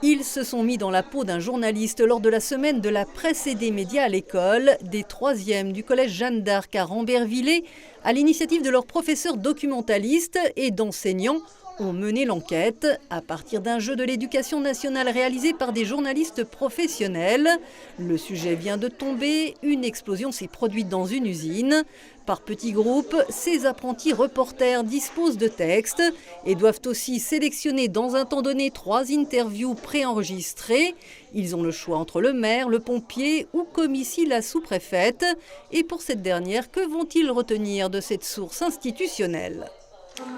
Ils se sont mis dans la peau d'un journaliste lors de la semaine de la presse et des médias à l'école, des 3e du collège Jeanne d'Arc à Rambervillers, à l'initiative de leurs professeurs documentalistes et d'enseignants, ont mené l'enquête à partir d'un jeu de l'éducation nationale réalisé par des journalistes professionnels. Le sujet vient de tomber, une explosion s'est produite dans une usine. Par petits groupes, ces apprentis reporters disposent de textes et doivent aussi sélectionner dans un temps donné 3 interviews préenregistrées. Ils ont le choix entre le maire, le pompier ou comme ici la sous-préfète. Et pour cette dernière, que vont-ils retenir de cette source institutionnelle ?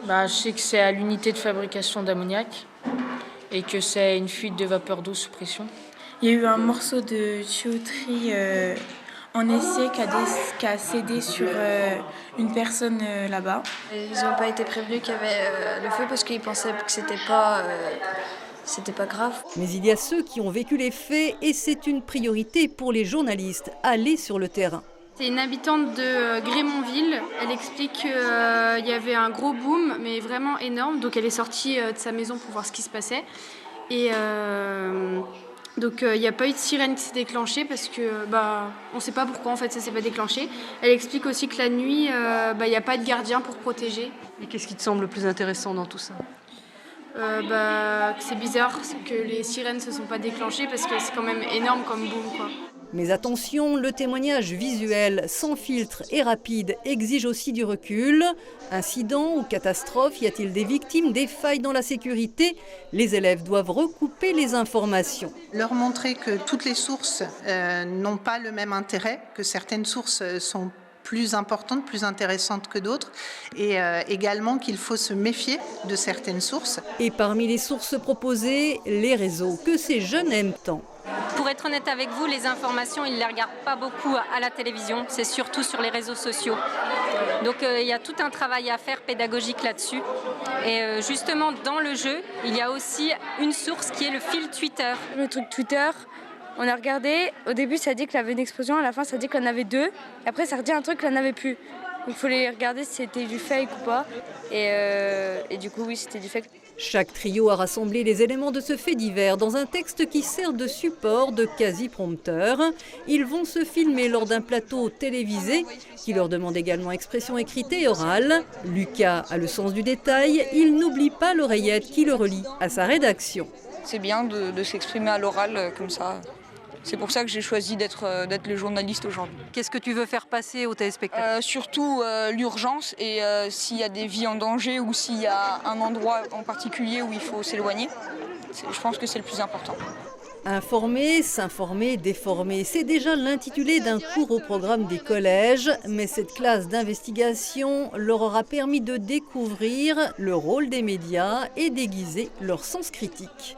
Je sais que c'est à l'unité de fabrication d'ammoniac et que c'est une fuite de vapeur d'eau sous pression. Il y a eu un morceau de tuyauterie en essai qui a cédé sur une personne là-bas. Ils n'ont pas été prévenus qu'il y avait le feu parce qu'ils pensaient que c'était pas grave. Mais il y a ceux qui ont vécu les faits et c'est une priorité pour les journalistes, aller sur le terrain. C'est une habitante de Grémonville. Elle explique qu'il y avait un gros boom, mais vraiment énorme. Donc elle est sortie de sa maison pour voir ce qui se passait. Et donc il n'y a pas eu de sirène qui s'est déclenchée parce que on ne sait pas pourquoi en fait ça s'est pas déclenché. Elle explique aussi que la nuit, il n'y a pas de gardien pour protéger. Et qu'est-ce qui te semble le plus intéressant dans tout ça ? Que c'est bizarre que les sirènes ne se sont pas déclenchées parce que c'est quand même énorme comme boom, quoi. Mais attention, le témoignage visuel, sans filtre et rapide, exige aussi du recul. Incident ou catastrophe, y a-t-il des victimes, des failles dans la sécurité ? Les élèves doivent recouper les informations. Leur montrer que toutes les sources n'ont pas le même intérêt, que certaines sources sont plus importantes, plus intéressantes que d'autres, et également qu'il faut se méfier de certaines sources. Et parmi les sources proposées, les réseaux que ces jeunes aiment tant. Pour être honnête avec vous, les informations, ils ne les regardent pas beaucoup à la télévision, c'est surtout sur les réseaux sociaux. Donc il y a tout un travail à faire pédagogique là-dessus. Et justement, dans le jeu, il y a aussi une source qui est le fil Twitter. Le truc Twitter, on a regardé, au début ça dit qu'il y avait une explosion, à la fin ça dit qu'il y en avait 2, et après ça redit un truc qu'il n'y en avait plus. Donc il faut les regarder si c'était du fake ou pas, et du coup oui, c'était du fake. Chaque trio a rassemblé les éléments de ce fait divers dans un texte qui sert de support, de quasi-prompteur. Ils vont se filmer lors d'un plateau télévisé qui leur demande également expression écrite et orale. Lucas a le sens du détail, il n'oublie pas l'oreillette qui le relie à sa rédaction. C'est bien de s'exprimer à l'oral comme ça. C'est pour ça que j'ai choisi d'être le journaliste aujourd'hui. Qu'est-ce que tu veux faire passer aux téléspectateurs ? Surtout l'urgence et s'il y a des vies en danger ou s'il y a un endroit en particulier où il faut s'éloigner. Je pense que c'est le plus important. Informer, s'informer, déformer, c'est déjà l'intitulé d'un cours au programme des collèges. Mais cette classe d'investigation leur aura permis de découvrir le rôle des médias et d'aiguiser leur sens critique.